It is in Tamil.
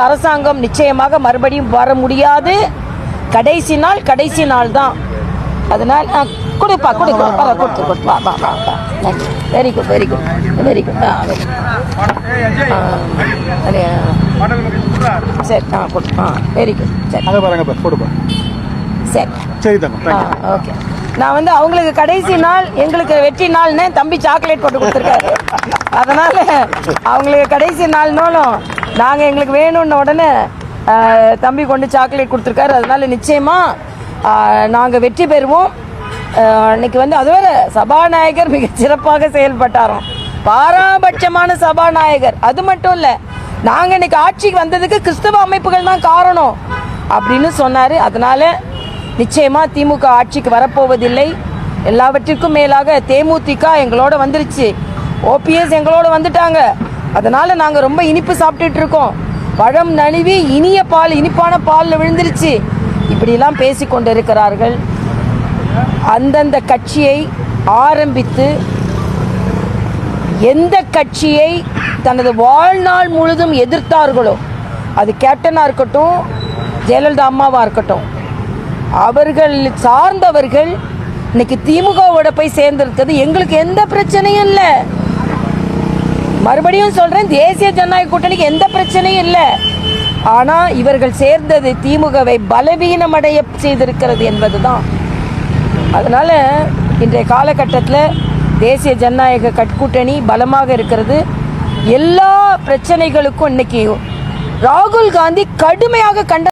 அரசாங்கம் நிச்சயமாக மறுபடியும் வர முடியாது. கடைசி நாள் தான். அதனால் கொடுப்பா கொடுத்து வெரி குட் சரி வெரி குட் சரி ஓகே. நான் அவங்களுக்கு கடைசி நாள் எங்களுக்கு வெற்றி நாள்னு தம்பி சாக்லேட் போட்டு கொடுத்துருக்காரு. அதனால அவங்களுக்கு கடைசி நாள்னாலும் நாங்கள் எங்களுக்கு வேணும்னு உடனே தம்பி கொண்டு சாக்லேட் கொடுத்துருக்காரு. அதனால நிச்சயமா நாங்கள் வெற்றி பெறுவோம். அன்னைக்கு அது வேற சபாநாயகர் மிக சிறப்பாக செயல்பட்டாரோம். பாராபட்சமான சபாநாயகர். அது மட்டும் இல்லை, நாங்கள் இன்னைக்கு ஆட்சிக்கு வந்ததுக்கு கிறிஸ்தவ அமைப்புகள் தான் காரணம் அப்படின்னு சொன்னார். அதனால நிச்சயமா திமுக ஆட்சிக்கு வரப்போவதில்லை. எல்லாவற்றிற்கும் மேலாக தேமுதிக எங்களோட வந்துருச்சு, ஓபிஎஸ் எங்களோட வந்துட்டாங்க. அதனால நாங்கள் ரொம்ப இனிப்பு சாப்பிட்டுட்டு இருக்கோம். பழம் நழுவி இனிப்பான பாலில் விழுந்துருச்சு. இப்படிலாம் பேசி கொண்டிருக்கிறார்கள். அந்தந்த கட்சியை ஆரம்பித்து எந்த கட்சியை தனது வாழ்நாள் முழுதும் எதிர்த்தார்களோ, அது கேப்டனாக இருக்கட்டும், ஜெயலலிதா அம்மாவாக இருக்கட்டும், அவர்கள் சார்ந்தவர்கள் இன்னைக்கு திமுகவோட போய் சேர்ந்திருக்கிறது எங்களுக்கு எந்த பிரச்சனையும் இல்லை. மறுபடியும் சொல்றேன், தேசிய ஜனநாயக கூட்டணிக்கு எந்த பிரச்சனையும் இல்லை. ஆனா இவர்கள் சேர்ந்தது திமுகவை பலவீனமடைய செய்திருக்கிறது என்பதுதான். அதனால இன்றைய காலகட்டத்தில் தேசிய ஜனநாயக கூட்டணி பலமாக இருக்கிறது. எல்லா பிரச்சனைகளுக்கும் இன்னைக்கு ராகுல் காந்தி கடுமையாக